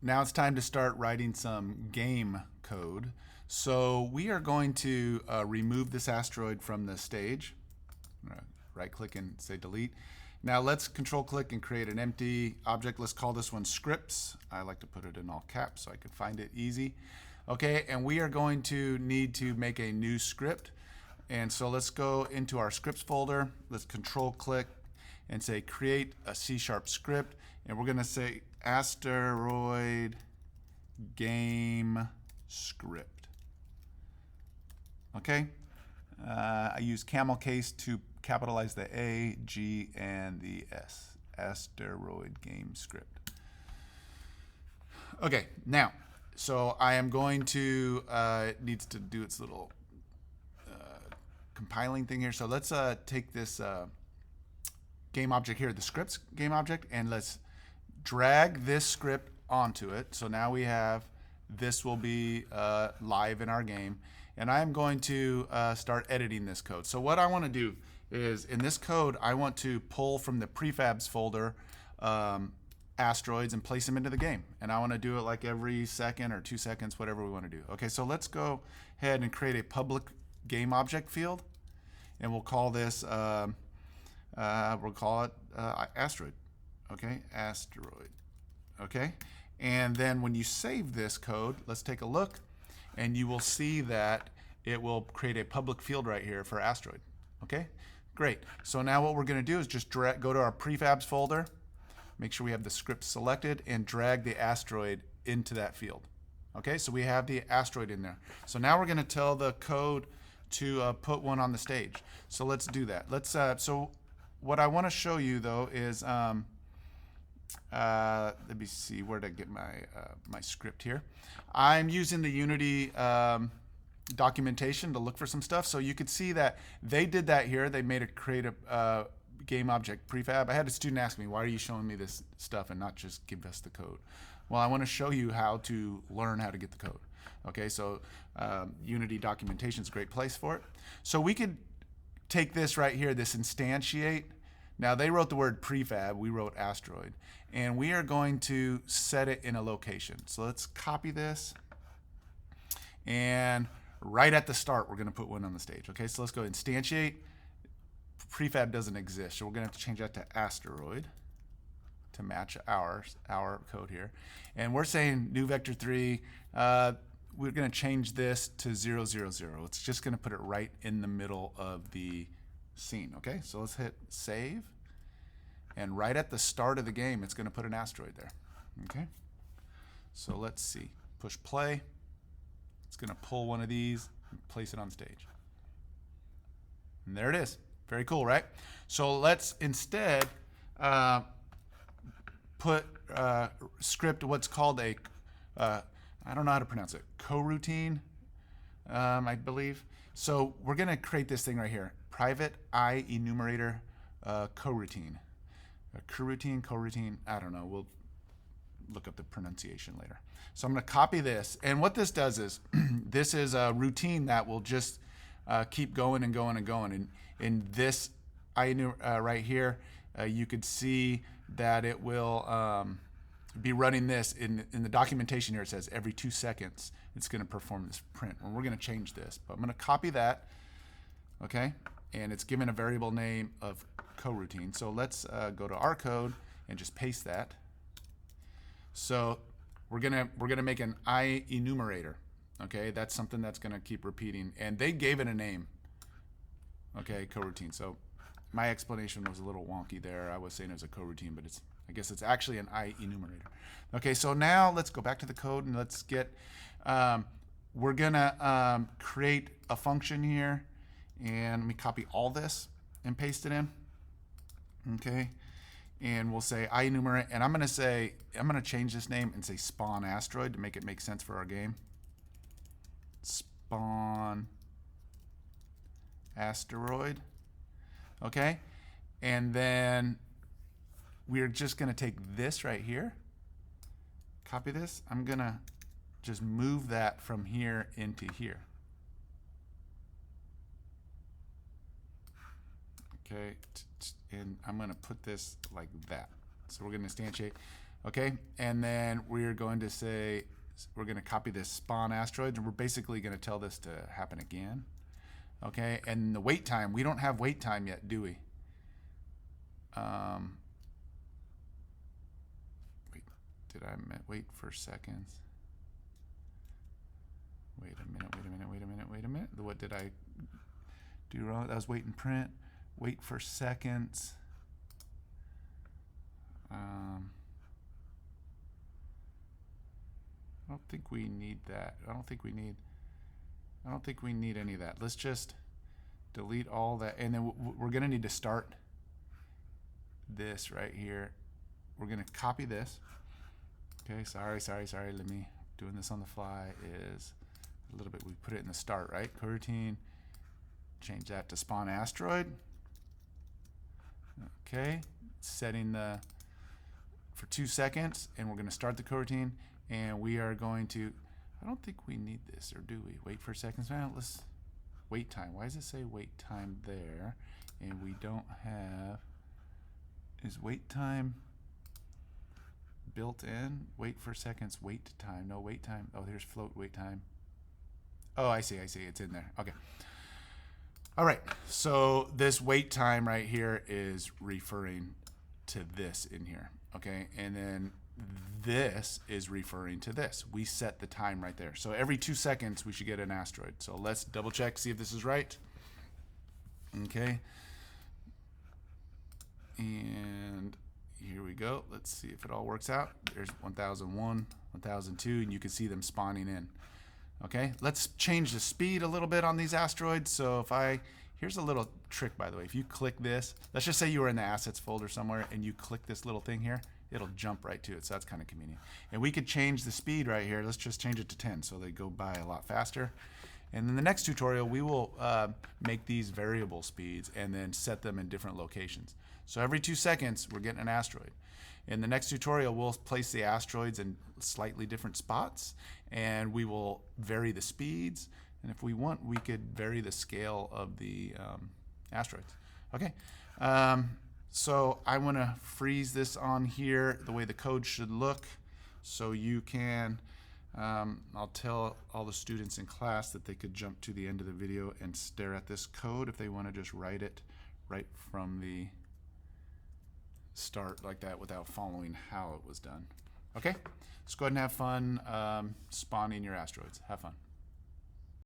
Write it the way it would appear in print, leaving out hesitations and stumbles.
now it's time to start writing some game code. So we are going to remove this asteroid from the stage. I'm going to right click and say delete. Now let's control click and create an empty object. Let's call this one scripts. I like to put it in all caps so I can find it easy. Okay, and we are going to need to make a new script. And so let's go into our scripts folder. Let's control click and say create a C# script. And we're going to say Asteroid Game Script. Okay? I use camel case to capitalize the A, G, and the S. Asteroid Game Script. Okay, now, so I am going to, it needs to do its little compiling thing here. So let's take this game object here, the scripts game object, and let's drag this script onto it. So now we have, this will be live in our game. And I'm going to start editing this code. So what I want to do is, in this code, I want to pull from the prefabs folder asteroids and place them into the game. And I want to do it like every second or 2 seconds, whatever we want to do. Okay, so let's go ahead and create a public game object field. And we'll call this, we'll call it asteroid. Okay, asteroid. Okay, and then when you save this code, let's take a look. And you will see that it will create a public field right here for asteroid. Okay, great. So now what we're going to do is just go to our prefabs folder, make sure we have the script selected, and drag the asteroid into that field. Okay, so we have the asteroid in there. So now we're going to tell the code to put one on the stage. So let's do that. Let's. So what I want to show you though is, let me see, where did I get my my script here? I'm using the Unity documentation to look for some stuff. So you could see that they did that here. They made a create a game object prefab. I had a student ask me, why are you showing me this stuff and not just give us the code? Well, I want to show you how to learn how to get the code. Okay, so Unity documentation is a great place for it. So we could take this right here, this instantiate. Now they wrote the word prefab, we wrote asteroid, and we are going to set it in a location. So let's copy this, and right at the start we're going to put one on the stage. Okay, so let's go instantiate. Prefab doesn't exist, so we're going to have to change that to asteroid to match our code here. And we're saying new vector 3, we're going to change this to 0, 0, 0. It's just going to put it right in the middle of the scene. Okay, so let's hit save, and right at the start of the game it's going to put an asteroid there. Okay, so let's see, push play. It's going to pull one of these and place it on stage, and there it is. Very cool, right? So let's instead put script what's called a I don't know how to pronounce it, coroutine, I believe. So we're going to create this thing right here, private I enumerator coroutine. Coroutine, I don't know. We'll look up the pronunciation later. So I'm going to copy this. And what this does is, this is a routine that will just keep going and going and going. And in this right here, you could see that it will be running this. In the documentation here, it says every 2 seconds it's going to perform this print. And we're going to change this. But I'm going to copy that. Okay, and it's given a variable name of coroutine. So let's go to our code and just paste that. So we're gonna make an I enumerator. Okay, that's something that's gonna keep repeating, and they gave it a name. Okay, coroutine. So my explanation was a little wonky there. I was saying it was a coroutine, but I guess it's actually an I enumerator. Okay, so now let's go back to the code and let's get. We're gonna create a function here. And let me copy all this and paste it in. Okay, and we'll say I enumerate, and I'm going to change this name and say spawn asteroid to make it make sense for our game. Spawn asteroid. Okay, and then we're just going to take this right here, copy this. I'm going to just move that from here into here. Okay, and I'm going to put this like that. So we're going to instantiate. Okay, and then we're going to say, we're going to copy this spawn asteroid, and we're basically going to tell this to happen again. Okay, and the wait time, we don't have wait time yet, do we? Wait, did I wait for seconds? Wait a minute. What did I do wrong? That was wait and print. Wait for seconds. I don't think we need that. I don't think we need any of that. Let's just delete all that, and then we're gonna need to start this right here. We're gonna copy this. Okay, sorry. Let me, doing this on the fly is a little bit, we put it in the start, right? Coroutine, change that to spawn asteroid. Okay, setting the, for 2 seconds, and we're gonna start the coroutine, and we are going to, I don't think we need this, or do we? Wait for seconds. Well, let's, wait time. Why does it say wait time there? And we don't have, is wait time built in? Wait for seconds, wait time. No, wait time. Oh, here's float wait time. Oh, I see. It's in there. Okay. All right. So this wait time right here is referring to this in here. Okay. And then this is referring to this. We set the time right there. So every 2 seconds we should get an asteroid. So let's double check, see if this is right. Okay. And here we go. Let's see if it all works out. There's 1001, 1002, and you can see them spawning in. Okay, let's change the speed a little bit on these asteroids. So if I, here's a little trick, by the way. If you click this, let's just say you were in the assets folder somewhere and you click this little thing here, it'll jump right to it. So that's kind of convenient. And we could change the speed right here. Let's just change it to 10 so they go by a lot faster. And in the next tutorial, we will make these variable speeds and then set them in different locations. So every 2 seconds, we're getting an asteroid. In the next tutorial, we'll place the asteroids in slightly different spots, and we will vary the speeds. And if we want, we could vary the scale of the asteroids. Okay, so I want to freeze this on here the way the code should look, so you can, I'll tell all the students in class that they could jump to the end of the video and stare at this code if they want to just write it right from the start like that without following how it was done. Okay, let's go ahead and have fun spawning your asteroids. Have fun.